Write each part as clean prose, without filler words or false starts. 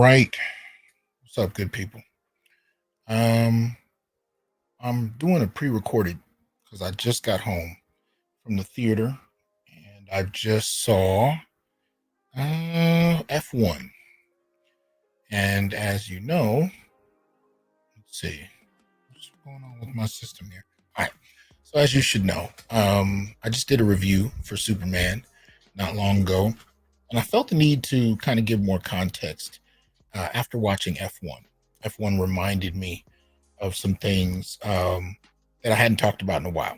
right. What's up, good people? Um, I'm doing a pre-recorded because I just got home from the theater and I just saw F1. And as you know, let's see, what's going on with my system here? All right. So as you should know, I just did a review for Superman not long ago, and I felt the need to kind of give more context after watching F1. F1 reminded me of some things that I hadn't talked about in a while.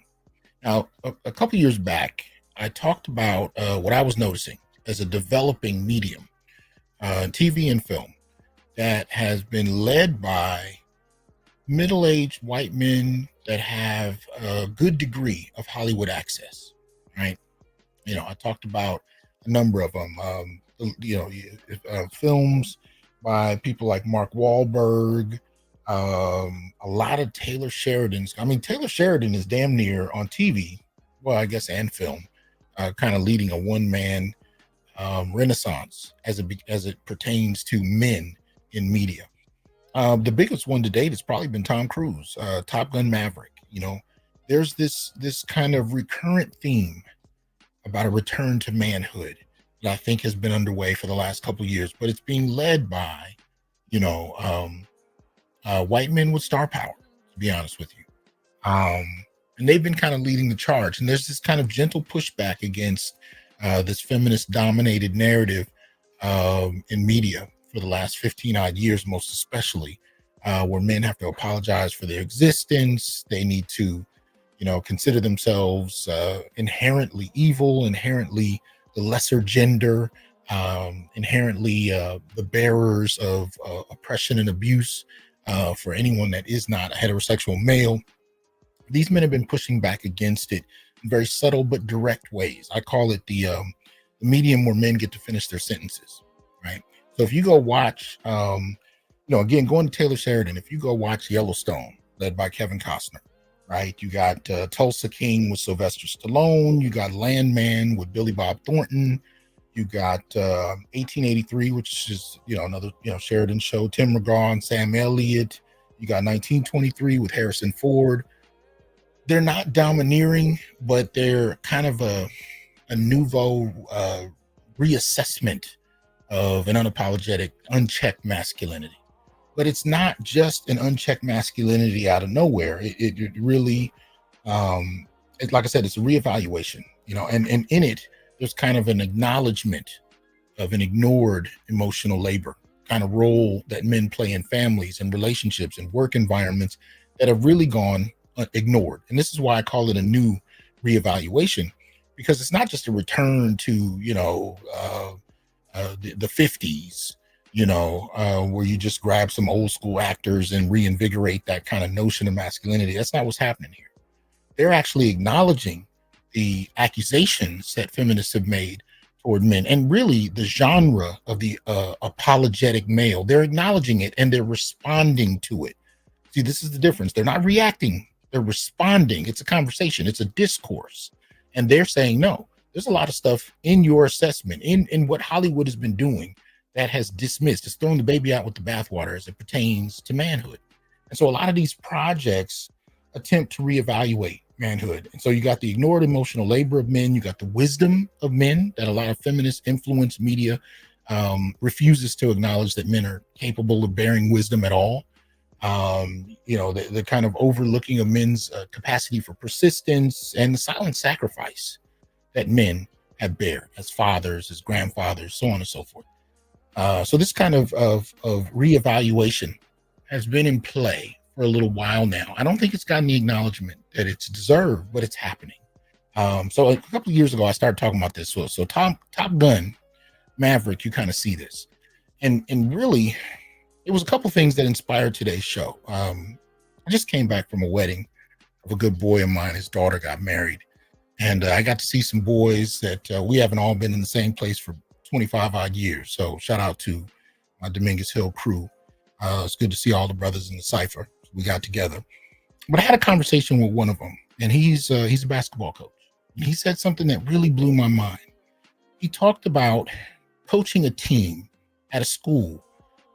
Now, a couple years back, I talked about what I was noticing as a developing medium, TV and film, that has been led by middle-aged white men that have a good degree of Hollywood access, right? I talked about a number of them, films by people like Mark Wahlberg, a lot of Taylor Sheridan's. I mean, Taylor Sheridan is damn near on TV, well, I guess, and film, kind of leading a one-man renaissance as it pertains to men in media. The biggest one to date has probably been Tom Cruise, Top Gun Maverick. There's this kind of recurrent theme about a return to manhood that I think has been underway for the last couple of years, but it's being led by, white men with star power, to be honest with you. And they've been kind of leading the charge. And there's this kind of gentle pushback against this feminist dominated narrative in media for the last 15 odd years, most especially, where men have to apologize for their existence. They need to, consider themselves inherently evil, inherently the lesser gender, inherently the bearers of oppression and abuse for anyone that is not a heterosexual male. These men have been pushing back against it in very subtle but direct ways. I call it the medium where men get to finish their sentences, right? So if you go watch, again, going to Taylor Sheridan, if you go watch Yellowstone, led by Kevin Costner, right? You got Tulsa King with Sylvester Stallone. You got Landman with Billy Bob Thornton. You got 1883, which is, another, Sheridan show, Tim McGraw and Sam Elliott. You got 1923 with Harrison Ford. They're not domineering, but they're kind of a nouveau reassessment of an unapologetic, unchecked masculinity. But it's not just an unchecked masculinity out of nowhere. It really, like I said, it's a reevaluation, and in it, there's kind of an acknowledgement of an ignored emotional labor kind of role that men play in families and relationships and work environments that have really gone ignored. And this is why I call it a new reevaluation, because it's not just a return to, the 50s, where you just grab some old school actors and reinvigorate that kind of notion of masculinity. That's not what's happening here. They're actually acknowledging the accusations that feminists have made toward men and really the genre of the apologetic male. They're acknowledging it and they're responding to it. See, this is the difference. They're not reacting. They're responding. It's a conversation. It's a discourse. And they're saying, no, there's a lot of stuff in your assessment, in what Hollywood has been doing, that has dismissed. It's throwing the baby out with the bathwater as it pertains to manhood. And so a lot of these projects attempt to reevaluate manhood. And so you got the ignored emotional labor of men. You got the wisdom of men that a lot of feminist influence media refuses to acknowledge that men are capable of bearing wisdom at all. The kind of overlooking of men's capacity for persistence and the silent sacrifice that men have bared as fathers, as grandfathers, so on and so forth. So this kind of reevaluation has been in play for a little while now. I don't think it's gotten the acknowledgement that it's deserved, but it's happening. So a couple of years ago, I started talking about this. So Top Gun Maverick, you kind of see this. And really, it was a couple things that inspired today's show. I just came back from a wedding of a good boy of mine. His daughter got married. And I got to see some boys that we haven't all been in the same place for 25 odd years. So shout out to my Dominguez Hill crew. It's good to see all the brothers in the cipher. We got together. But I had a conversation with one of them, and he's a basketball coach. And he said something that really blew my mind. He talked about coaching a team at a school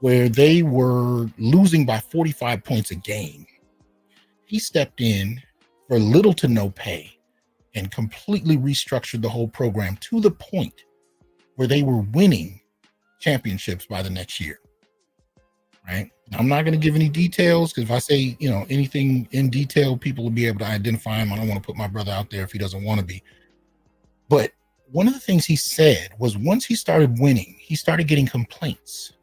where they were losing by 45 points a game. He stepped in for little to no pay and completely restructured the whole program to the point where they were winning championships by the next year. Right. Now, I'm not going to give any details because if I say, anything in detail, people will be able to identify him. I don't want to put my brother out there if he doesn't want to be. But one of the things he said was once he started winning, he started getting complaints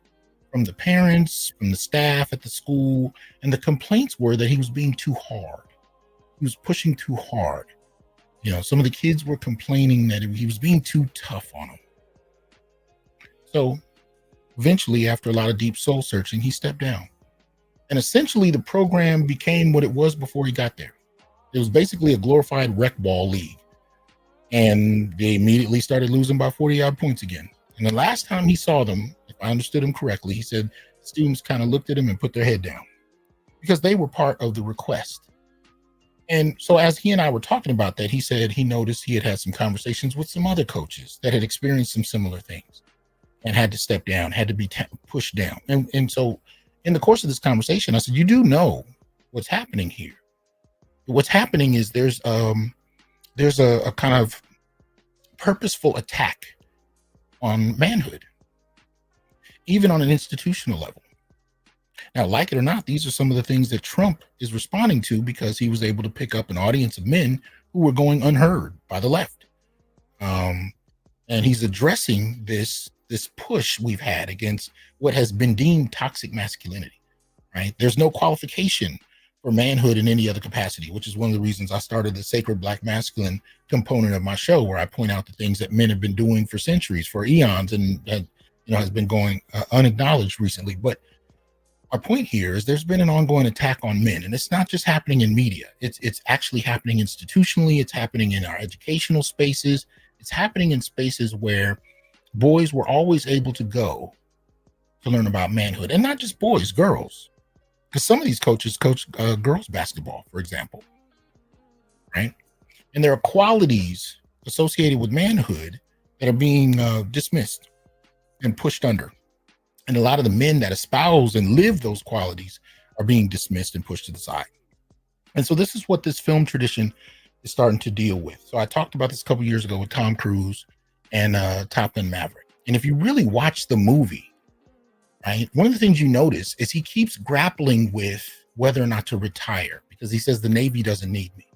from the parents, from the staff at the school. And the complaints were that he was being too hard. He was pushing too hard. Some of the kids were complaining that he was being too tough on them. So eventually, after a lot of deep soul searching, he stepped down. And essentially, the program became what it was before he got there. It was basically a glorified rec ball league. And they immediately started losing by 40-odd points again. And the last time he saw them, if I understood him correctly, he said students kind of looked at him and put their head down because they were part of the request. And so as he and I were talking about that, he said he noticed he had some conversations with some other coaches that had experienced some similar things and had to step down, had to be pushed down. And so in the course of this conversation, I said, you do know what's happening here. What's happening is there's a kind of purposeful attack on manhood, even on an institutional level. Now, like it or not, these are some of the things that Trump is responding to because he was able to pick up an audience of men who were going unheard by the left. And he's addressing this push we've had against what has been deemed toxic masculinity, right? There's no qualification for manhood in any other capacity, which is one of the reasons I started the Sacred Black Masculine component of my show, where I point out the things that men have been doing for centuries, for eons, and has been going unacknowledged recently. But our point here is there's been an ongoing attack on men, and it's not just happening in media. It's actually happening institutionally. It's happening in our educational spaces. It's happening in spaces where boys were always able to go to learn about manhood, and not just boys, girls, because some of these coaches coach girls basketball, for example, right? And there are qualities associated with manhood that are being dismissed and pushed under. And a lot of the men that espouse and live those qualities are being dismissed and pushed to the side. And so this is what this film tradition is starting to deal with. So I talked about this a couple years ago with Tom Cruise and Top Gun Maverick. And if you really watch the movie, right, one of the things you notice is he keeps grappling with whether or not to retire because he says the Navy doesn't need me.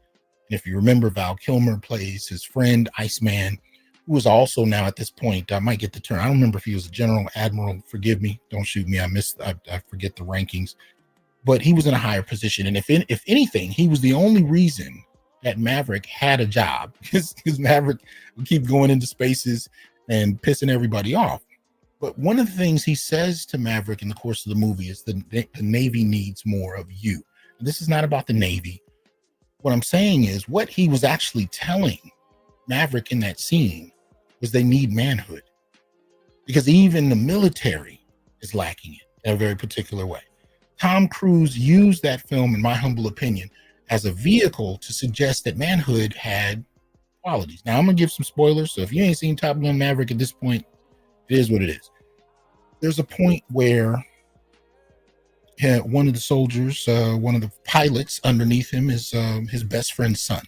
And if you remember, Val Kilmer plays his friend Iceman, who is also now at this point, I might get the term. I don't remember if he was a general, admiral. Forgive me. Don't shoot me. I forget the rankings. But he was in a higher position. And if anything, he was the only reason that Maverick had a job because Maverick would keep going into spaces and pissing everybody off. But one of the things he says to Maverick in the course of the movie is the Navy needs more of you. And this is not about the Navy. What I'm saying is what he was actually telling Maverick in that scene was they need manhood, because even the military is lacking it in a very particular way. Tom Cruise used that film, in my humble opinion, as a vehicle to suggest that manhood had qualities. Now, I'm going to give some spoilers, so if you ain't seen Top Gun Maverick at this point, it is what it is. There's a point where one of the soldiers, one of the pilots underneath him is his best friend's son,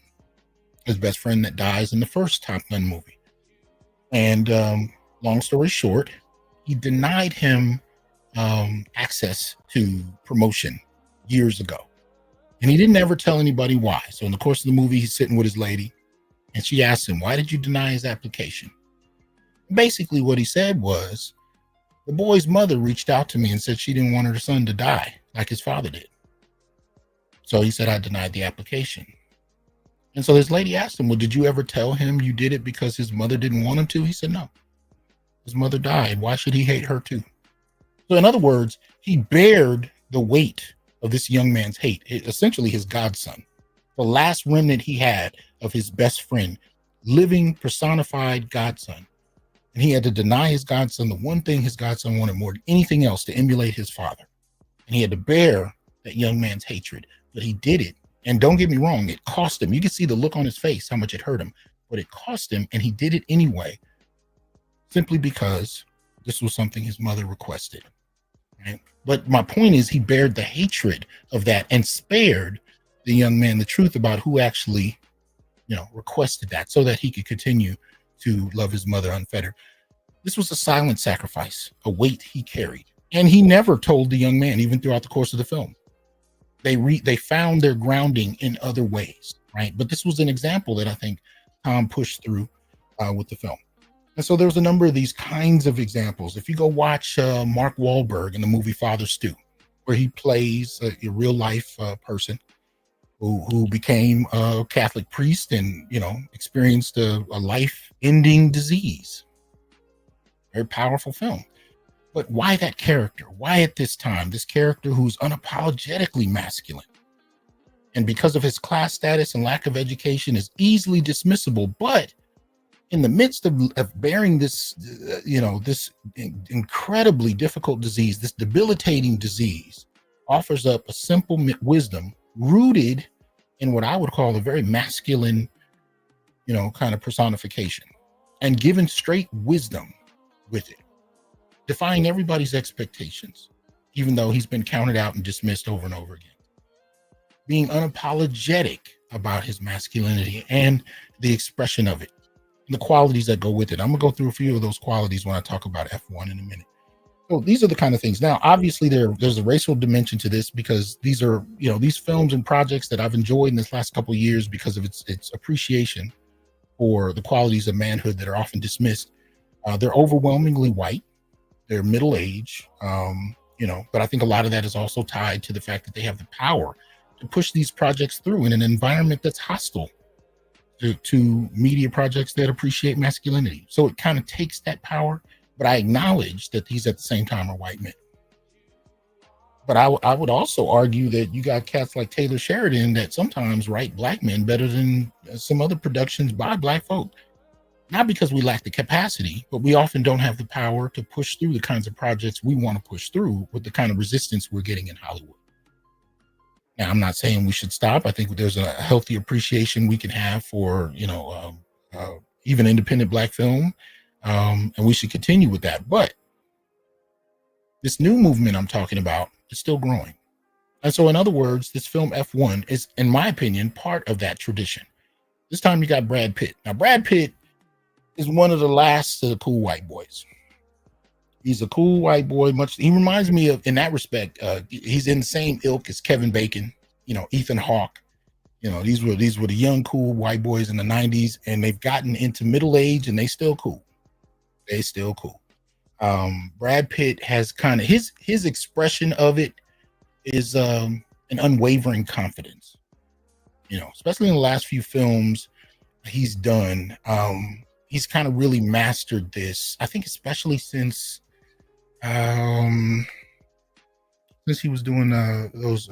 his best friend that dies in the first Top Gun movie. And long story short, he denied him access to promotion years ago. And he didn't ever tell anybody why. So in the course of the movie, he's sitting with his lady and she asked him, why did you deny his application? Basically what he said was, the boy's mother reached out to me and said she didn't want her son to die like his father did. So he said, I denied the application. And so this lady asked him, well, did you ever tell him you did it because his mother didn't want him to? He said, no. His mother died. Why should he hate her too? So in other words, he bared the weight of this young man's hate, essentially his godson, the last remnant he had of his best friend, living personified godson. And he had to deny his godson the one thing his godson wanted more than anything else, to emulate his father. And he had to bear that young man's hatred, but he did it. And don't get me wrong, it cost him. You can see the look on his face, how much it hurt him, but it cost him, and he did it anyway, simply because this was something his mother requested. Right? But my point is, he bared the hatred of that and spared the young man the truth about who actually, requested that so that he could continue to love his mother unfettered. This was a silent sacrifice, a weight he carried. And he never told the young man, even throughout the course of the film. They found their grounding in other ways, right? But this was an example that I think Tom pushed through with the film. And so there's a number of these kinds of examples. If you go watch Mark Wahlberg in the movie Father Stu, where he plays a real life person who became a Catholic priest and, experienced a life-ending disease. Very powerful film. But why that character? Why at this time? This character who's unapologetically masculine, and because of his class status and lack of education is easily dismissible, but in the midst of bearing this, this incredibly difficult disease, this debilitating disease, offers up a simple wisdom rooted in what I would call a very masculine, kind of personification, and given straight wisdom with it, defying everybody's expectations, even though he's been counted out and dismissed over and over again. Being unapologetic about his masculinity and the expression of it, and the qualities that go with it. I'm gonna go through a few of those qualities when I talk about F1 in a minute. So these are the kind of things. Now, obviously, there's a racial dimension to this, because these are, these films and projects that I've enjoyed in this last couple of years because of its appreciation for the qualities of manhood that are often dismissed. They're overwhelmingly white. They're middle age, but I think a lot of that is also tied to the fact that they have the power to push these projects through in an environment that's hostile to media projects that appreciate masculinity. So it kind of takes that power, but I acknowledge that these at the same time are white men. But I would also argue that you got cats like Taylor Sheridan that sometimes write black men better than some other productions by black folk. Not because we lack the capacity, but we often don't have the power to push through the kinds of projects we want to push through with the kind of resistance we're getting in Hollywood. Now, I'm not saying we should stop. I think there's a healthy appreciation we can have for, even independent black film, and we should continue with that. But this new movement I'm talking about is still growing. And so, in other words, this film F1 is, in my opinion, part of that tradition. This time you got Brad Pitt. Now, Brad Pitt is one of the last of the cool white boys. He's a cool white boy. He reminds me of, in that respect, he's in the same ilk as Kevin Bacon, Ethan Hawke. These were the young, cool white boys in the 90s, and they've gotten into middle age and they still cool. They still cool. Brad Pitt has kind of his expression of it is an unwavering confidence, especially in the last few films he's done. He's kind of really mastered this. I think especially since he was doing those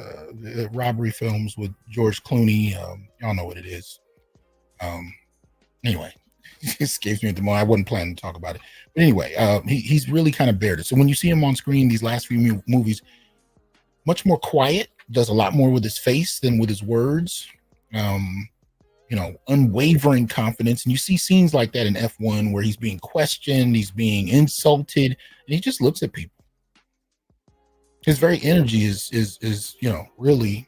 robbery films with George Clooney. Y'all know what it is. Anyway, it escapes me at the moment. I wasn't planning to talk about it. But anyway, he's really kind of bared it. So when you see him on screen, these last few movies, much more quiet, does a lot more with his face than with his words. Unwavering confidence. And you see scenes like that in F1 where he's being questioned, he's being insulted, and he just looks at people. His very energy is really,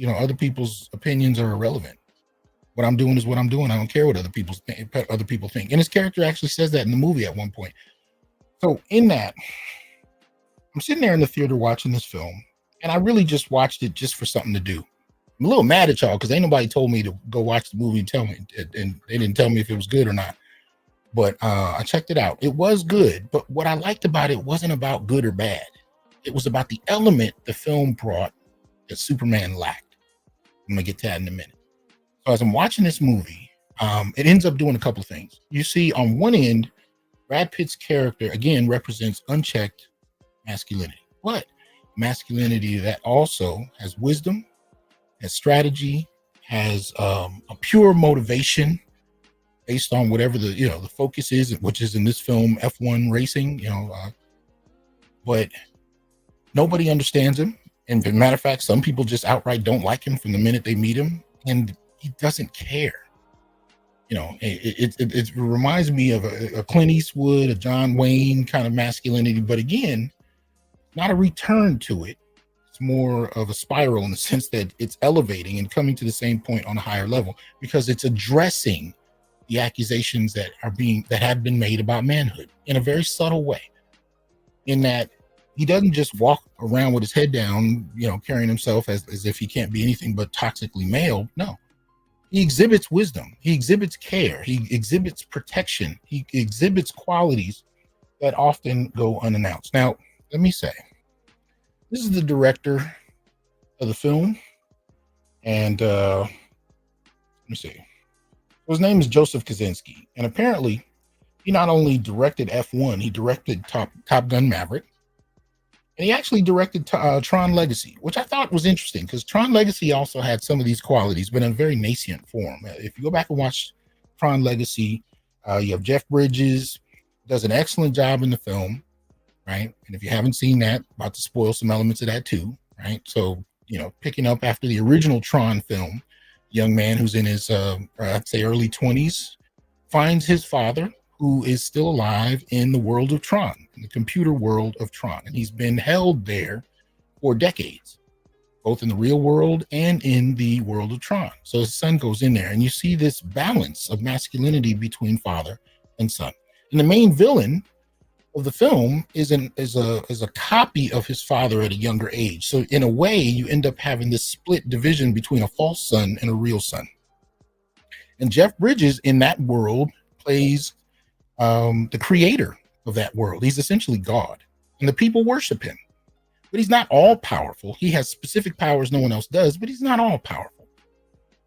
other people's opinions are irrelevant. What I'm doing is what I'm doing. I don't care what other people think. And his character actually says that in the movie at one point. So in that, I'm sitting there in the theater watching this film, and I really just watched it just for something to do. I'm a little mad at y'all because ain't nobody told me to go watch the movie and tell me, and they didn't tell me if it was good or not. But I checked it out. It was good, but what I liked about it wasn't about good or bad. It was about the element the film brought that Superman lacked. I'm gonna get to that in a minute. So as I'm watching this movie, it ends up doing a couple of things. You see, on one end, Brad Pitt's character again represents unchecked masculinity, but masculinity that also has wisdom, has strategy, has a pure motivation based on whatever the focus is, which is in this film F1 racing. But nobody understands him. And as a matter of fact, some people just outright don't like him from the minute they meet him, and he doesn't care. it reminds me of a Clint Eastwood, a John Wayne kind of masculinity, but again, not a return to it. It's more of a spiral in the sense that it's elevating and coming to the same point on a higher level because it's addressing the accusations that have been made about manhood in a very subtle way. In that he doesn't just walk around with his head down, carrying himself as if he can't be anything but toxically male. No, he exhibits wisdom. He exhibits care. He exhibits protection. He exhibits qualities that often go unannounced. Now, let me say, this is the director of the film, and let me see. His name is Joseph Kosinski, and apparently, he not only directed F1, he directed Top Gun Maverick, and he actually directed Tron Legacy, which I thought was interesting because Tron Legacy also had some of these qualities, but in a very nascent form. If you go back and watch Tron Legacy, you have Jeff Bridges, does an excellent job in the film, right? And if you haven't seen that, about to spoil some elements of that too, right? So, picking up after the original Tron film, young man who's in his, I'd say early 20s, finds his father, who is still alive in the world of Tron, in the computer world of Tron. And he's been held there for decades, both in the real world and in the world of Tron. So his son goes in there, and you see this balance of masculinity between father and son. And the main villain of the film is a copy of his father at a younger age. So in a way, you end up having this split division between a false son and a real son. And Jeff Bridges in that world plays the creator of that world. He's essentially God, and the people worship him. But he's not all powerful. He has specific powers no one else does, but he's not all powerful.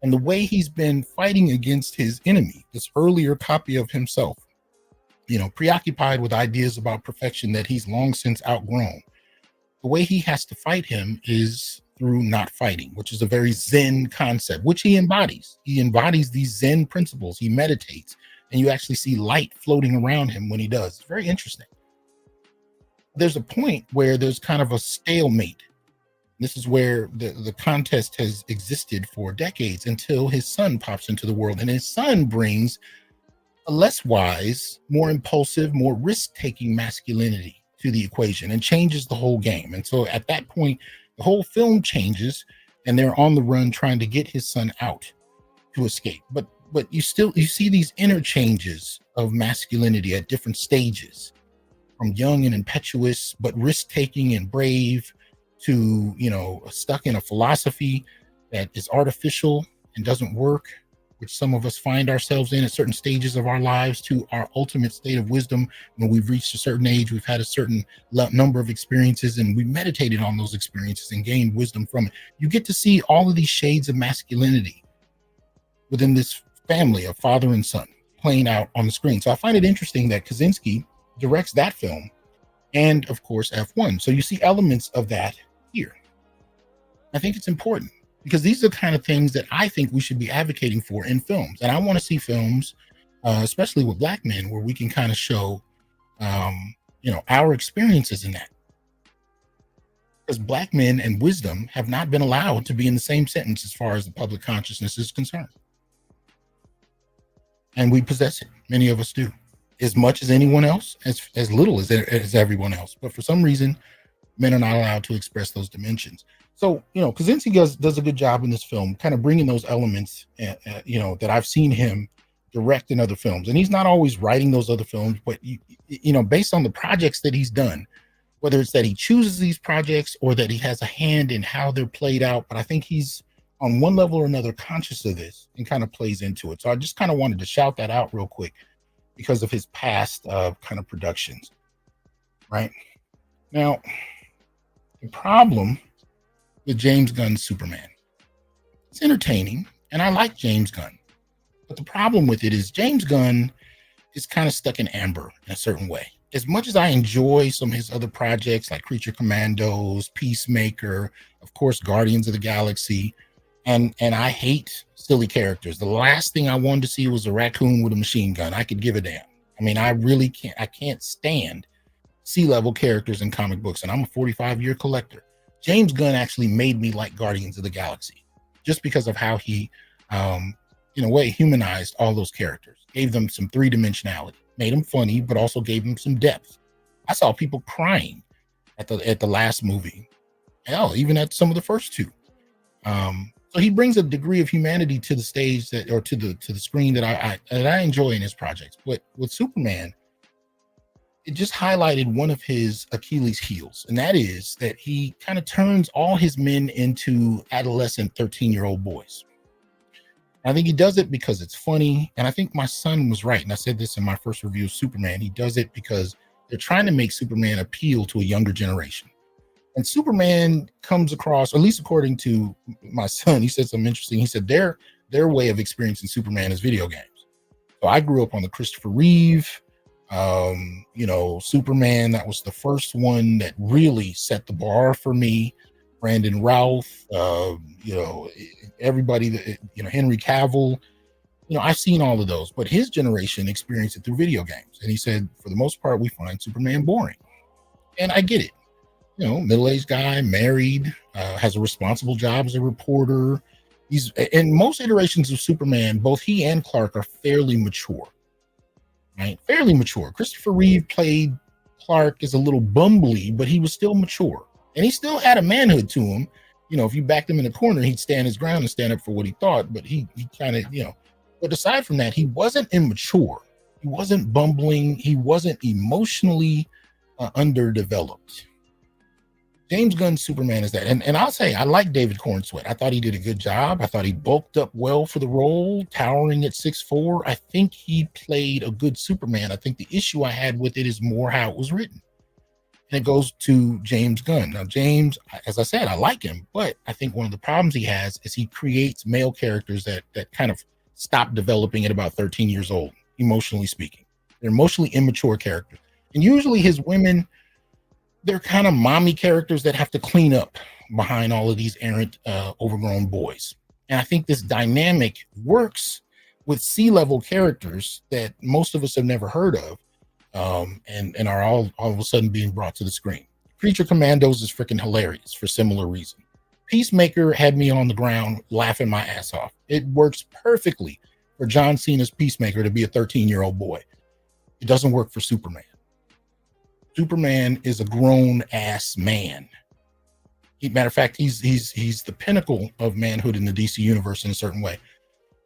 And the way he's been fighting against his enemy, this earlier copy of himself, preoccupied with ideas about perfection that he's long since outgrown, the way he has to fight him is through not fighting, which is a very Zen concept, which he embodies. He embodies these Zen principles. He meditates, and you actually see light floating around him when he does. It's very interesting. There's a point where there's kind of a stalemate. This is where the contest has existed for decades until his son pops into the world, and his son brings a less wise, more impulsive, more risk-taking masculinity to the equation and changes the whole game. And so at that point, the whole film changes, and they're on the run trying to get his son out to escape. But you see these interchanges of masculinity at different stages, from young and impetuous but risk-taking and brave to stuck in a philosophy that is artificial and doesn't work, which some of us find ourselves in at certain stages of our lives, to our ultimate state of wisdom when we've reached a certain age, we've had a certain number of experiences, and we meditated on those experiences and gained wisdom from it. You get to see all of these shades of masculinity within this family of father and son playing out on the screen. So I find it interesting that Kosinski directs that film and, of course, F1. So you see elements of that here. I think it's important because these are the kind of things that I think we should be advocating for in films. And I want to see films, especially with Black men, where we can kind of show, our experiences in that. Because Black men and wisdom have not been allowed to be in the same sentence as far as the public consciousness is concerned. And we possess it. Many of us do. As much as anyone else, as little as everyone else. But for some reason, men are not allowed to express those dimensions. So, Kosinski does a good job in this film, kind of bringing those elements, that I've seen him direct in other films. And he's not always writing those other films, but, based on the projects that he's done, whether it's that he chooses these projects or that he has a hand in how they're played out. But I think he's on one level or another conscious of this and kind of plays into it. So I just kind of wanted to shout that out real quick because of his past kind of productions. Right now, the problem with James Gunn's Superman, it's entertaining, and I like James Gunn. But the problem with it is James Gunn is kind of stuck in amber in a certain way. As much as I enjoy some of his other projects like Creature Commandos, Peacemaker, of course, Guardians of the Galaxy, and I hate silly characters. The last thing I wanted to see was a raccoon with a machine gun. I could give a damn. I mean, I really can't. I can't stand C-level characters in comic books, and I'm a 45-year collector. James Gunn actually made me like Guardians of the Galaxy just because of how he in a way, humanized all those characters, gave them some three-dimensionality, made them funny, but also gave them some depth. I saw people crying at the last movie. Hell, even at some of the first two. So he brings a degree of humanity to the stage that, or to the screen that I enjoy in his projects. But with Superman, it just highlighted one of his Achilles heels, and that is that he kind of turns all his men into adolescent 13-year-old boys. I think he does it because it's funny, and I think my son was right, and I said this in my first review of Superman. He does it because they're trying to make Superman appeal to a younger generation. And Superman comes across, or at least according to my son, he said something interesting. He said their way of experiencing Superman is video games. So I grew up on the Christopher Reeve, Superman. That was the first one that really set the bar for me. Brandon Routh, everybody that, Henry Cavill, I've seen all of those, but his generation experienced it through video games. And he said, for the most part, we find Superman boring. And I get it. Middle-aged guy, married, has a responsible job as a reporter. He's in most iterations of Superman, both he and Clark are fairly mature, right? Fairly mature. Christopher Reeve played Clark as a little bumbly, but he was still mature. And he still had a manhood to him. If you backed him in a corner, he'd stand his ground and stand up for what he thought. But he kind of, but aside from that, he wasn't immature. He wasn't bumbling. He wasn't emotionally underdeveloped. James Gunn's Superman is that. And I'll say, I like David Cornsweet. I thought he did a good job. I thought he bulked up well for the role, towering at 6'4". I think he played a good Superman. I think the issue I had with it is more how it was written. And it goes to James Gunn. Now, James, as I said, I like him, but I think one of the problems he has is he creates male characters that kind of stop developing at about 13 years old, emotionally speaking. They're emotionally immature characters. And usually his women, they're kind of mommy characters that have to clean up behind all of these errant, overgrown boys. And I think this dynamic works with C-level characters that most of us have never heard of, and are all of a sudden being brought to the screen. Creature Commandos is freaking hilarious for similar reason. Peacemaker had me on the ground laughing my ass off. It works perfectly for John Cena's Peacemaker to be a 13-year-old boy. It doesn't work for Superman. Superman is a grown-ass man. Matter of fact, he's the pinnacle of manhood in the DC universe in a certain way.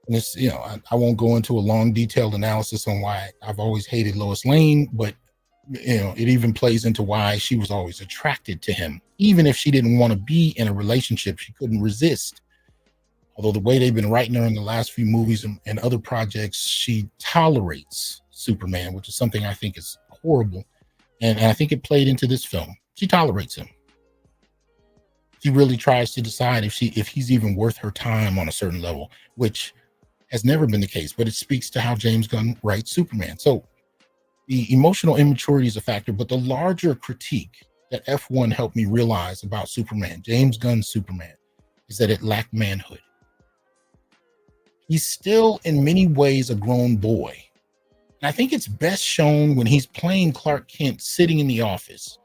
And it's, I won't go into a long, detailed analysis on why I've always hated Lois Lane, but, it even plays into why she was always attracted to him. Even if she didn't want to be in a relationship, she couldn't resist. Although the way they've been writing her in the last few movies and other projects, she tolerates Superman, which is something I think is horrible. And I think it played into this film. She tolerates him. She really tries to decide if he's even worth her time on a certain level, which has never been the case, but it speaks to how James Gunn writes Superman. So the emotional immaturity is a factor, but the larger critique that F1 helped me realize about Superman, James Gunn's Superman, is that it lacked manhood. He's still in many ways a grown boy. And I think it's best shown when he's playing Clark Kent sitting in the office,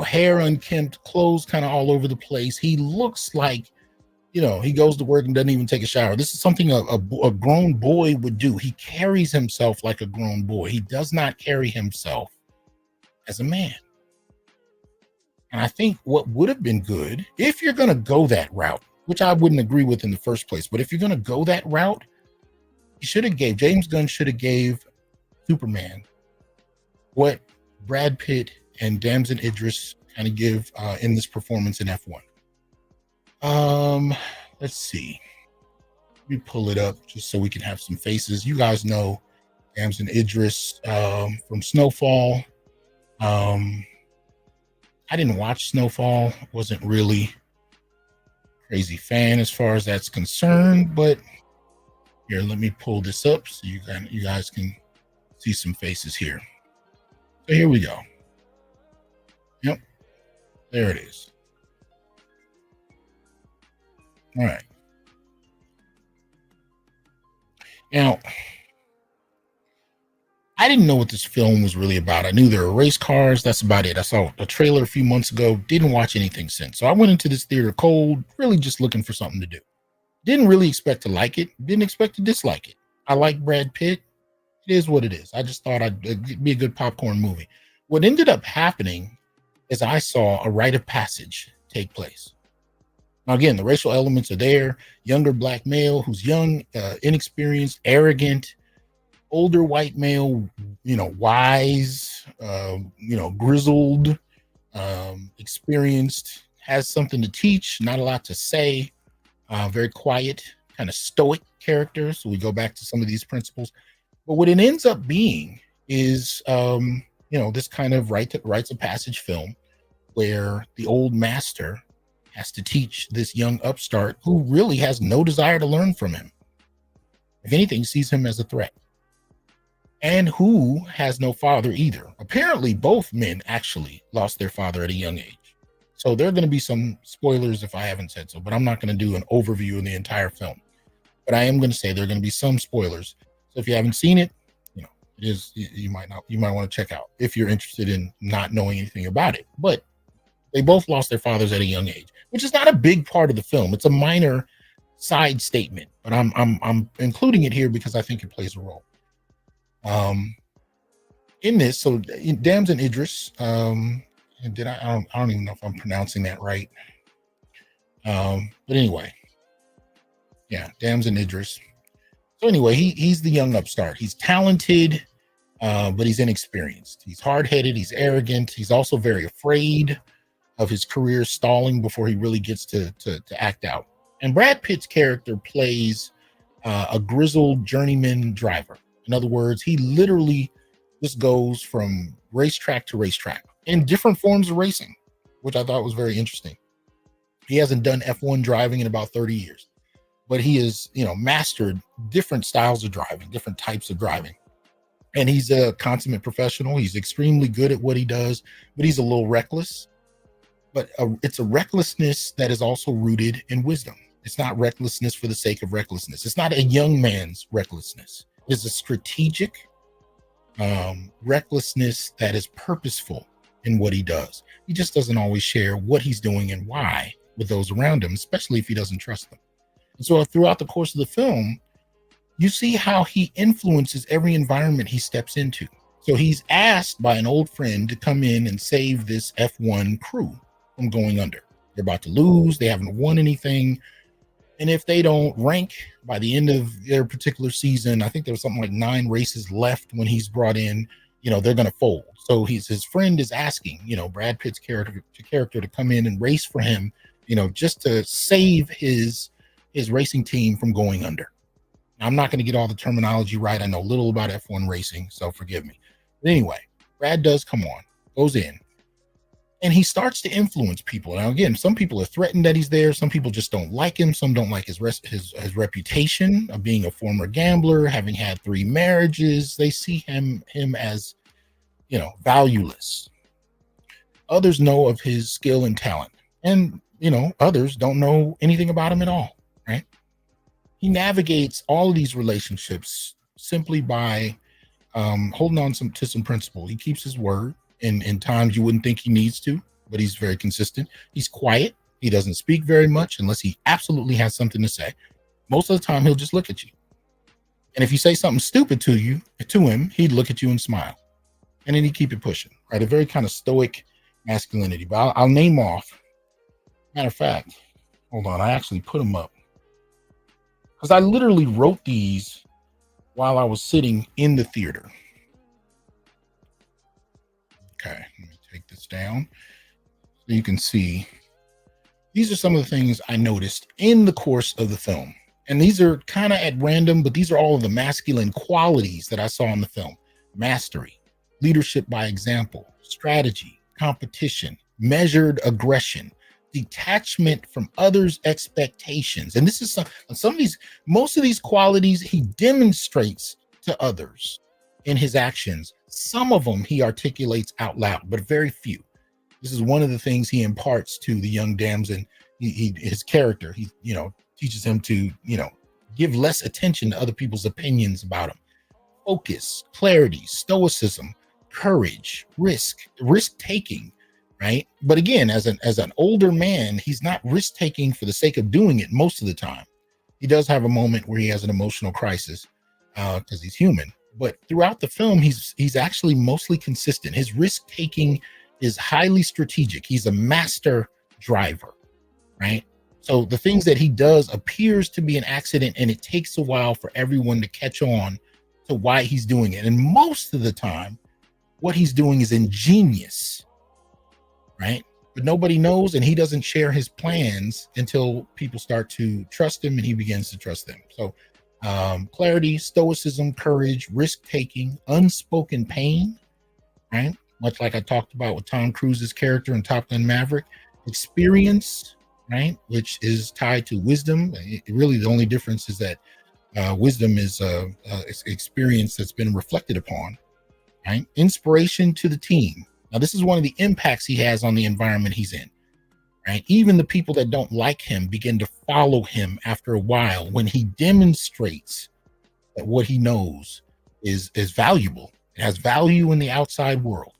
hair unkempt, clothes kind of all over the place. He looks like, he goes to work and doesn't even take a shower. This is something a grown boy would do. He carries himself like a grown boy. He does not carry himself as a man. And I think what would have been good, if you're going to go that route, which I wouldn't agree with in the first place, but if you're going to go that route, James Gunn should have gave Superman what Brad Pitt and Damson Idris kind of give in this performance in F1. Let's see. Let me pull it up just so we can have some faces. You guys know Damson Idris from Snowfall. I didn't watch Snowfall. Wasn't really a crazy fan as far as that's concerned, but here, let me pull this up so you guys can see some faces here. So here we go. Yep, there it is. All right. Now, I didn't know what this film was really about. I knew there were race cars. That's about it. I saw a trailer a few months ago. Didn't watch anything since. So I went into this theater cold, really just looking for something to do. Didn't really expect to like it. Didn't expect to dislike it. I like Brad Pitt. It is what it is. I just thought it'd be a good popcorn movie. What ended up happening is I saw a rite of passage take place. Now, again, the racial elements are there. Younger black male who's young, inexperienced, arrogant, older white male, wise, grizzled, experienced, has something to teach, not a lot to say, very quiet, kind of stoic character. So we go back to some of these principles. But what it ends up being is, this kind of rites of passage film where the old master has to teach this young upstart who really has no desire to learn from him. If anything, sees him as a threat. And who has no father either. Apparently, both men actually lost their father at a young age. So there are going to be some spoilers if I haven't said so, but I'm not going to do an overview of the entire film. But I am going to say there are going to be some spoilers. So if you haven't seen it, it is, you might want to check out if you're interested in not knowing anything about it. But they both lost their fathers at a young age, which is not a big part of the film. It's a minor side statement, but I'm including it here because I think it plays a role. In this, so Damson Idris, I don't even know if I'm pronouncing that right. But anyway, yeah, Damson Idris. So anyway, he's the young upstart. He's talented, but he's inexperienced. He's hard-headed. He's arrogant. He's also very afraid of his career stalling before he really gets to act out. And Brad Pitt's character plays a grizzled journeyman driver. In other words, he literally just goes from racetrack to racetrack in different forms of racing, which I thought was very interesting. He hasn't done F1 driving in about 30 years, but he has, mastered different styles of driving, different types of driving. And he's a consummate professional. He's extremely good at what he does, but he's a little reckless. But it's a recklessness that is also rooted in wisdom. It's not recklessness for the sake of recklessness. It's not a young man's recklessness. It's a strategic recklessness that is purposeful in what he does. He just doesn't always share what he's doing and why with those around him, especially if he doesn't trust them. And so throughout the course of the film, you see how he influences every environment he steps into. So he's asked by an old friend to come in and save this F1 crew from going under. They're about to lose. They haven't won anything. And if they don't rank by the end of their particular season, I think there was something like 9 races left when he's brought in, they're going to fold. So his friend is asking, Brad Pitt's character to come in and race for him, just to save his racing team from going under. Now, I'm not going to get all the terminology right. I know little about F1 racing, so forgive me. But anyway, Brad does come on, goes in, and he starts to influence people. Now, again, some people are threatened that he's there. Some people just don't like him. Some don't like his reputation of being a former gambler, having had 3 marriages. They see him as, valueless. Others know of his skill and talent. And, others don't know anything about him at all, right? He navigates all of these relationships simply by holding on to some principle. He keeps his word. In times you wouldn't think he needs to, but he's very consistent. He's quiet. He doesn't speak very much unless he absolutely has something to say. Most of the time, he'll just look at you. And if you say something stupid to him, he'd look at you and smile. And then he'd keep it pushing, right? A very kind of stoic masculinity. But I'll name off. Matter of fact, hold on. I actually put them up because I literally wrote these while I was sitting in the theater. Okay, let me take this down so you can see. These are some of the things I noticed in the course of the film. And these are kind of at random, but these are all of the masculine qualities that I saw in the film. Mastery, leadership by example, strategy, competition, measured aggression, detachment from others' expectations. And this is most of these qualities he demonstrates to others in his actions. Some of them he articulates out loud, but very few. This is one of the things he imparts to the young damson. His character, he teaches him to, give less attention to other people's opinions about him. Focus, clarity, stoicism, courage, risk taking, right? But again, as an older man, he's not risk taking for the sake of doing it most of the time. He does have a moment where he has an emotional crisis because he's human. But throughout the film, he's actually mostly consistent. His risk taking is highly strategic. He's a master driver, right? So the things that he does appears to be an accident, and it takes a while for everyone to catch on to why he's doing it. And most of the time, what he's doing is ingenious, right? But nobody knows, and he doesn't share his plans until people start to trust him and he begins to trust them. So clarity, stoicism, courage, risk taking, unspoken pain, right? Much like I talked about with Tom Cruise's character in Top Gun Maverick, experience, right? Which is tied to wisdom. Really, the only difference is that wisdom is experience that's been reflected upon, right? Inspiration to the team. Now, this is one of the impacts he has on the environment he's in, right? Even the people that don't like him begin to follow him after a while when he demonstrates that what he knows is valuable. It has value in the outside world.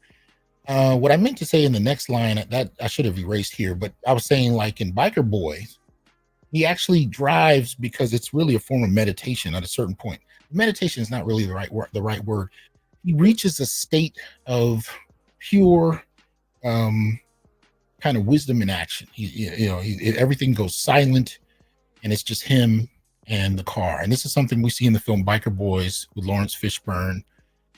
What I meant to say in the next line that I should have erased here, but I was saying, like in Biker Boys, he actually drives because it's really a form of meditation at a certain point. Meditation is not really the right word. He reaches a state of pure kind of wisdom in action. Everything goes silent, and it's just him and the car. And this is something we see in the film Biker Boys with Lawrence Fishburne,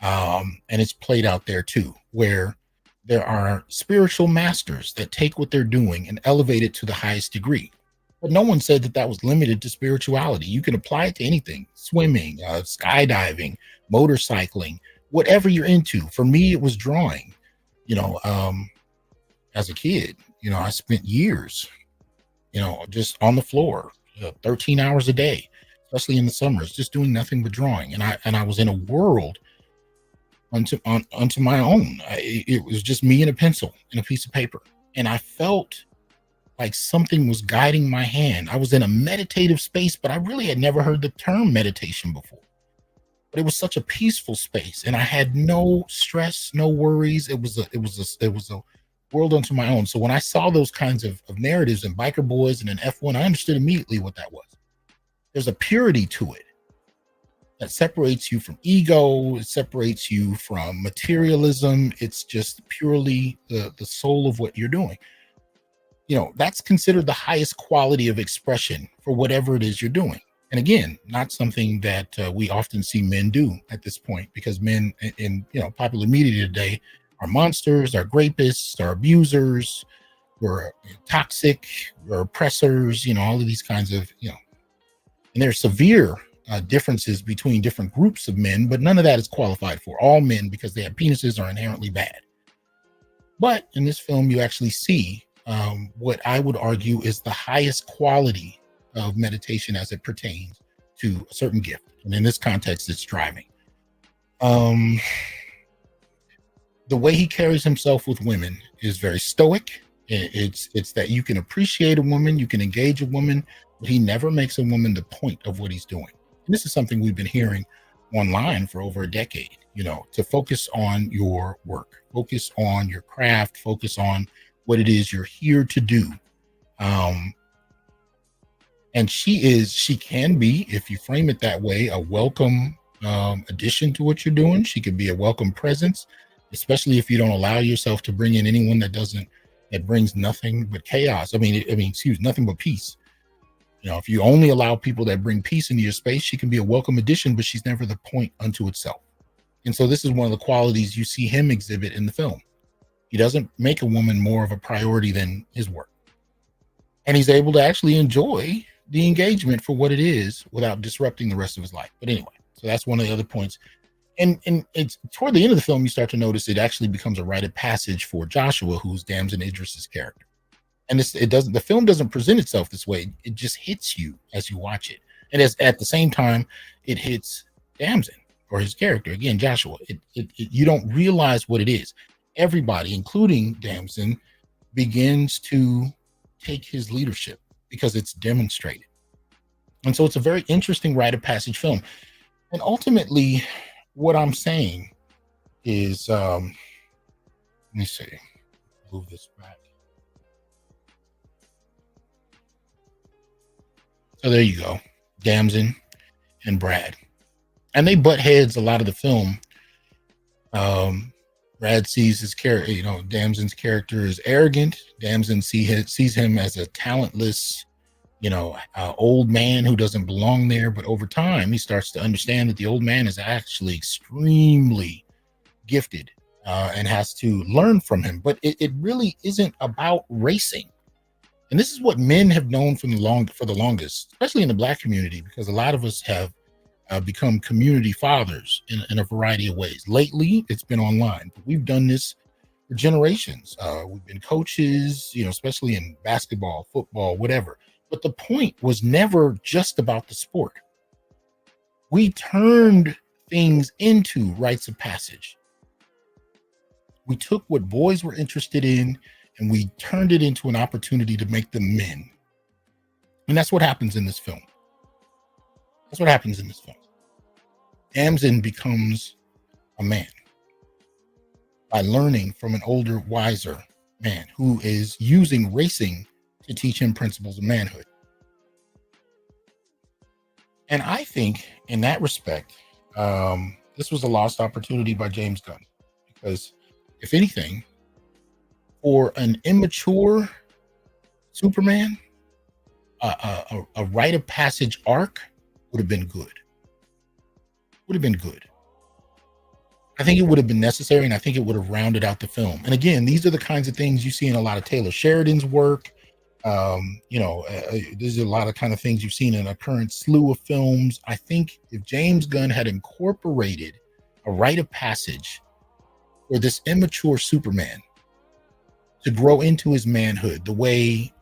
and it's played out there too, where there are spiritual masters that take what they're doing and elevate it to the highest degree. But no one said that was limited to spirituality. You can apply it to anything: swimming, skydiving, motorcycling, whatever you're into. For me, it was drawing. As a kid, I spent years, just on the floor, 13 hours a day, especially in the summers, just doing nothing but drawing. And I was in a world unto my own. It was just me and a pencil and a piece of paper. And I felt like something was guiding my hand. I was in a meditative space, but I really had never heard the term meditation before. But it was such a peaceful space, and I had no stress, no worries. It was a world unto my own. So when I saw those kinds of narratives in Biker Boys and in F1, I understood immediately what that was. There's a purity to it that separates you from ego. It separates you from materialism. It's just purely the soul of what you're doing. That's considered the highest quality of expression for whatever it is you're doing. And again, not something that we often see men do at this point, because men in popular media today are monsters, are rapists, are abusers, or toxic, or oppressors. All of these kinds of and there's severe differences between different groups of men, but none of that is qualified for all men because they have penises are inherently bad. But in this film, you actually see what I would argue is the highest quality of meditation as it pertains to a certain gift. And in this context, it's driving. The way he carries himself with women is very stoic. It's that you can appreciate a woman, you can engage a woman, but he never makes a woman the point of what he's doing. And this is something we've been hearing online for over a decade, to focus on your work, focus on your craft, focus on what it is you're here to do. And she can be, if you frame it that way, a welcome addition to what you're doing. She could be a welcome presence, especially if you don't allow yourself to bring in anyone that brings nothing but chaos. Nothing but peace. If you only allow people that bring peace into your space, she can be a welcome addition, but she's never the point unto itself. And so this is one of the qualities you see him exhibit in the film. He doesn't make a woman more of a priority than his work. And he's able to actually enjoy the engagement for what it is without disrupting the rest of his life. But anyway, so that's one of the other points. And it's toward the end of the film, you start to notice it actually becomes a rite of passage for Joshua, who's Damson Idris's character. And the film doesn't present itself this way. It just hits you as you watch it. And at the same time, it hits Damson, or his character, again, Joshua. You don't realize what it is. Everybody, including Damson, begins to take his leadership because it's demonstrated. And so it's a very interesting rite of passage film. And ultimately, what I'm saying is, let me see, move this back. So there you go. Damson and Brad, and they butt heads a lot of the film. Brad sees his character, Damson's character is arrogant. Damson sees him as a talentless, old man who doesn't belong there. But over time, he starts to understand that the old man is actually extremely gifted and has to learn from him. But it really isn't about racing. And this is what men have known for the longest, especially in the Black community, because a lot of us have become community fathers in a variety of ways. Lately, it's been online, but we've done this for generations. We've been coaches, especially in basketball, football, whatever. But the point was never just about the sport. We turned things into rites of passage. We took what boys were interested in and we turned it into an opportunity to make them men. And that's what happens in this film. Damson becomes a man by learning from an older, wiser man who is using racing to teach him principles of manhood. And I think in that respect, this was a lost opportunity by James Gunn, because if anything, for an immature Superman, a rite of passage arc would have been good. I think it would have been necessary, and I think it would have rounded out the film. And again, these are the kinds of things you see in a lot of Taylor Sheridan's work. There's a lot of kind of things you've seen in a current slew of films. I think if James Gunn had incorporated a rite of passage for this immature Superman to grow into his manhood, the way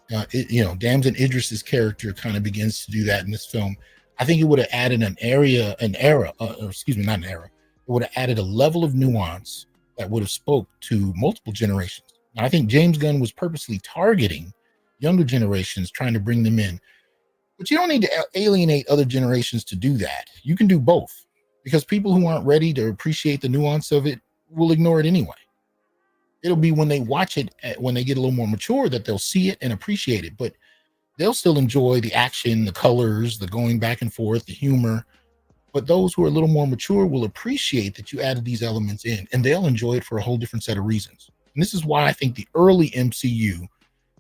Damson Idris's character kind of begins to do that in this film, I think it would have added it would have added a level of nuance that would have spoke to multiple generations. And I think James Gunn was purposely targeting younger generations, trying to bring them in. But you don't need to alienate other generations to do that. You can do both, because people who aren't ready to appreciate the nuance of it will ignore it anyway. It'll be when they watch it, when they get a little more mature, that they'll see it and appreciate it. But they'll still enjoy the action, the colors, the going back and forth, the humor. But those who are a little more mature will appreciate that you added these elements in, and they'll enjoy it for a whole different set of reasons. And this is why I think the early MCU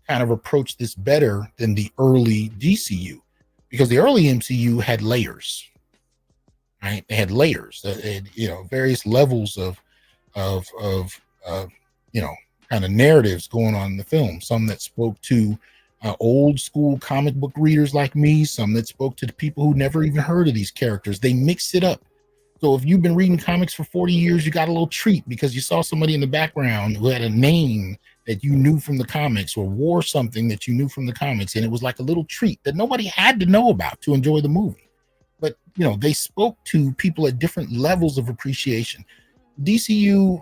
kind of approached this better than the early DCU, because the early MCU had layers, right? They had layers, various levels of kind of narratives going on in the film. Some that spoke to old school comic book readers like me, some that spoke to the people who never even heard of these characters. They mixed it up. So if you've been reading comics for 40 years, you got a little treat because you saw somebody in the background who had a name that you knew from the comics or wore something that you knew from the comics. And it was like a little treat that nobody had to know about to enjoy the movie. But, they spoke to people at different levels of appreciation. DCU,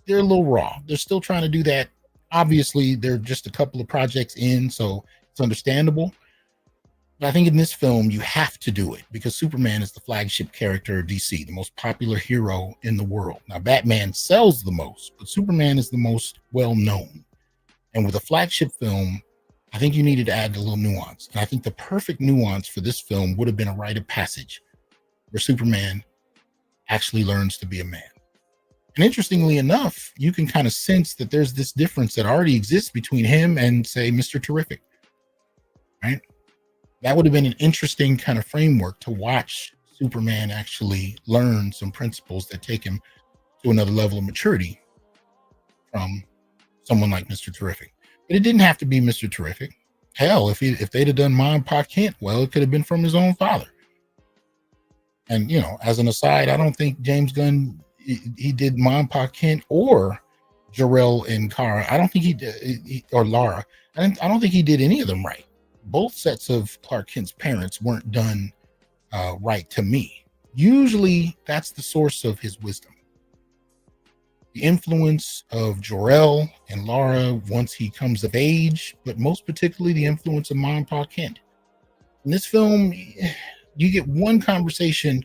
they're a little raw. They're still trying to do that. Obviously, they're just a couple of projects in, so it's understandable. But I think in this film, you have to do it because Superman is the flagship character of DC, the most popular hero in the world. Now, Batman sells the most, but Superman is the most well-known. And with a flagship film, I think you needed to add a little nuance. And I think the perfect nuance for this film would have been a rite of passage where Superman actually learns to be a man. And interestingly enough, you can kind of sense that there's this difference that already exists between him and, say, Mr. Terrific, right? That would have been an interesting kind of framework to watch Superman actually learn some principles that take him to another level of maturity from someone like Mr. Terrific. But it didn't have to be Mr. Terrific. Hell, if they'd have done Ma and Pa Kent, well, it could have been from his own father. And, as an aside, I don't think James Gunn, he did Ma and Pa Kent or Jor-El and Kara. I don't think he did, or Lara. I don't think he did any of them right. Both sets of Clark Kent's parents weren't done right to me. Usually that's the source of his wisdom. The influence of Jor-El and Lara once he comes of age, but most particularly the influence of Ma and Pa Kent. In this film, you get one conversation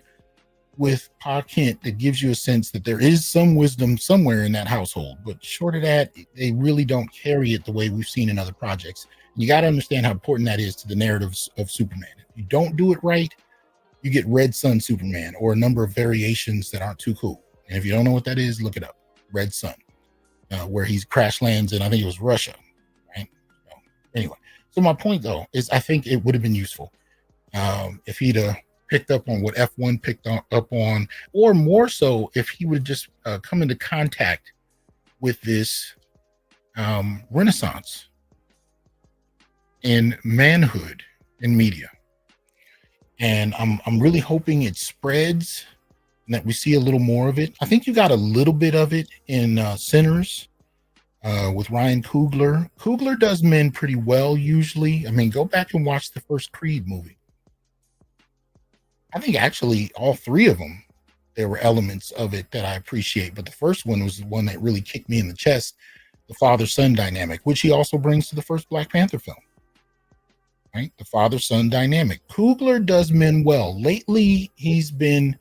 with Pa Kent that gives you a sense that there is some wisdom somewhere in that household. But short of that, they really don't carry it the way we've seen in other projects. You got to understand how important that is to the narratives of Superman. If you don't do it right, you get Red Sun Superman or a number of variations that aren't too cool. And if you don't know what that is, look it up. Red Sun, where he crash lands in, I think it was Russia, right? So, anyway, so my point though is I think it would have been useful if he'd picked up on what F1 picked up on, or more so if he would just come into contact with this renaissance in manhood in media. And I'm really hoping it spreads and that we see a little more of it. I think you got a little bit of it in Sinners with Ryan Coogler. Coogler does men pretty well usually. I mean, go back and watch the first Creed movie. I think actually all three of them, there were elements of it that I appreciate. But the first one was the one that really kicked me in the chest, the father-son dynamic, which he also brings to the first Black Panther film. Right? The father-son dynamic. Coogler does men well. Lately, he's been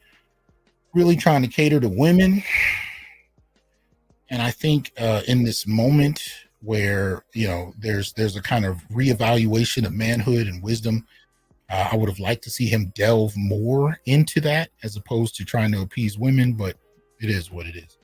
really trying to cater to women. And I think in this moment where, there's a kind of reevaluation of manhood and wisdom, I would have liked to see him delve more into that as opposed to trying to appease women, but it is what it is.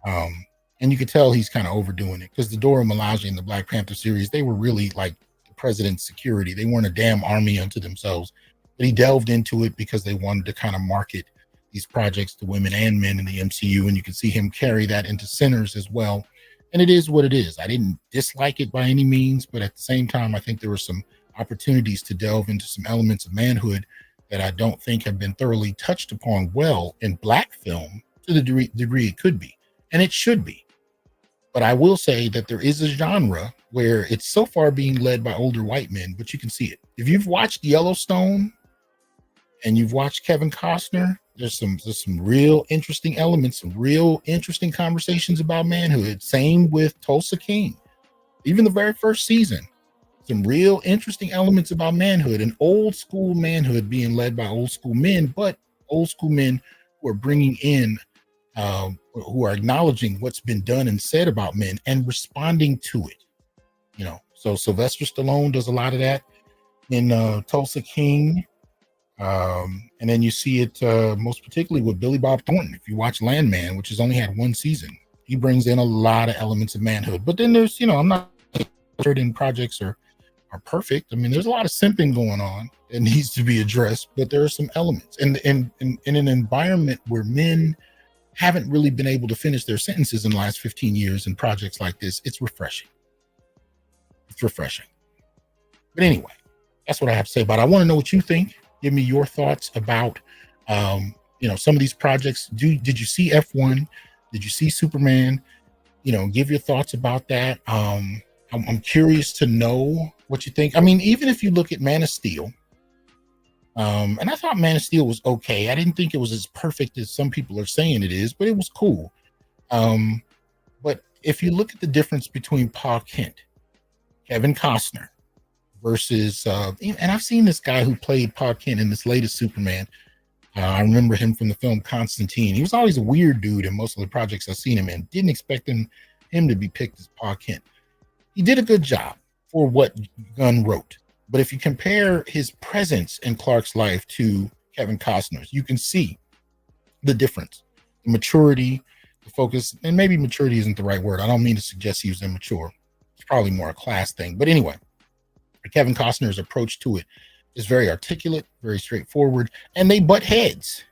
And you could tell he's kind of overdoing it because the Dora Milaje in the Black Panther series, they were really like the president's security. They weren't a damn army unto themselves, but he delved into it because they wanted to kind of market these projects to women and men in the MCU. And you can see him carry that into Sinners as well. And it is what it is. I didn't dislike it by any means, but at the same time, I think there were some opportunities to delve into some elements of manhood that I don't think have been thoroughly touched upon well in Black film to the degree it could be, and it should be. But I will say that there is a genre where it's so far being led by older white men, but you can see it. If you've watched Yellowstone and you've watched Kevin Costner, there's some real interesting elements, some real interesting conversations about manhood. Same with Tulsa King. Even the very first season, some real interesting elements about manhood and old school manhood being led by old school men, but old school men who are bringing in, who are acknowledging what's been done and said about men and responding to it. So Sylvester Stallone does a lot of that in Tulsa King. And then you see it most particularly with Billy Bob Thornton. If you watch Landman, which has only had one season, he brings in a lot of elements of manhood. But then there's, I'm not certain projects are perfect. I mean, there's a lot of simping going on that needs to be addressed, but there are some elements. And in an environment where men haven't really been able to finish their sentences in the last 15 years in projects like this, it's refreshing. It's refreshing. But anyway, that's what I have to say about it. I want to know what you think. Give me your thoughts about, some of these projects. Did you see F1? Did you see Superman? Give your thoughts about that. I'm curious to know what you think. I mean, even if you look at Man of Steel, and I thought Man of Steel was okay. I didn't think it was as perfect as some people are saying it is, but it was cool. But if you look at the difference between Pa Kent, Kevin Costner, versus, and I've seen this guy who played Pa Kent in this latest Superman. I remember him from the film Constantine. He was always a weird dude in most of the projects I've seen him in. Didn't expect him to be picked as Pa Kent. He did a good job for what Gunn wrote. But if you compare his presence in Clark's life to Kevin Costner's, you can see the difference, the maturity, the focus, and maybe maturity isn't the right word. I don't mean to suggest he was immature. It's probably more a class thing. But anyway, Kevin Costner's approach to it is very articulate, very straightforward, and they butt heads.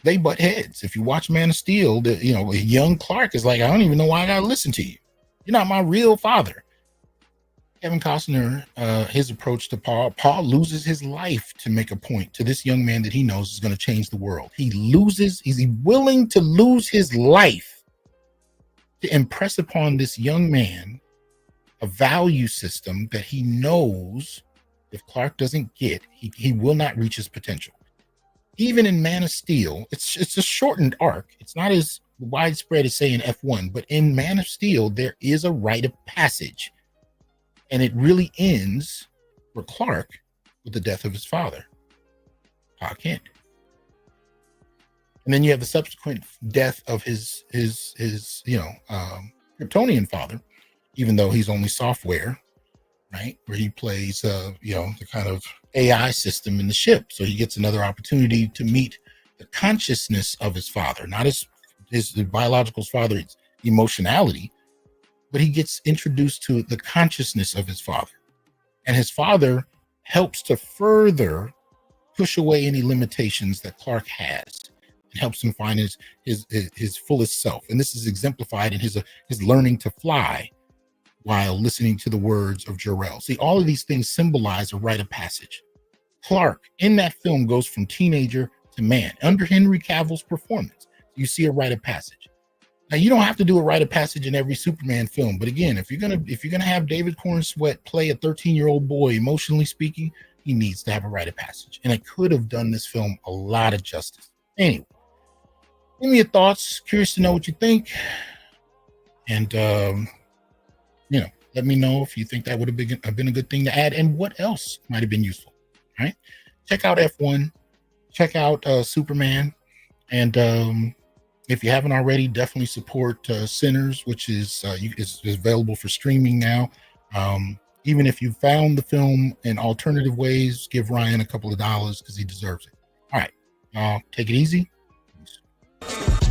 If you watch Man of Steel, young Clark is like, I don't even know why I gotta listen to you. You're not my real father. Kevin Costner, his approach to Paul loses his life to make a point to this young man that he knows is going to change the world. He's willing to lose his life to impress upon this young man a value system that he knows if Clark doesn't get, he will not reach his potential. Even in Man of Steel, it's a shortened arc. It's not as widespread as say in F1, but in Man of Steel, there is a rite of passage. And it really ends for Clark with the death of his father, Pa Kent. And then you have the subsequent death of his Kryptonian father, even though he's only software. right? Where he plays, the kind of AI system in the ship. So he gets another opportunity to meet the consciousness of his father, not his biological father's emotionality, but he gets introduced to the consciousness of his father. And his father helps to further push away any limitations that Clark has and helps him find his fullest self. And this is exemplified in his learning to fly while listening to the words of Jor-El. See, all of these things symbolize a rite of passage. Clark in that film goes from teenager to man under Henry Cavill's performance. You see a rite of passage. Now, you don't have to do a rite of passage in every Superman film, but again, if you're gonna have David Corn Sweat play a 13-year-old boy, emotionally speaking, he needs to have a rite of passage, and it could have done this film a lot of justice. Anyway, give me your thoughts. Curious to know what you think, and let me know if you think that would have been a good thing to add, and what else might have been useful. All right, check out F1, check out Superman, and if you haven't already, definitely support Sinners, which is available for streaming now. Even if you found the film in alternative ways, give Ryan a couple of dollars because he deserves it. All right, take it easy. Peace.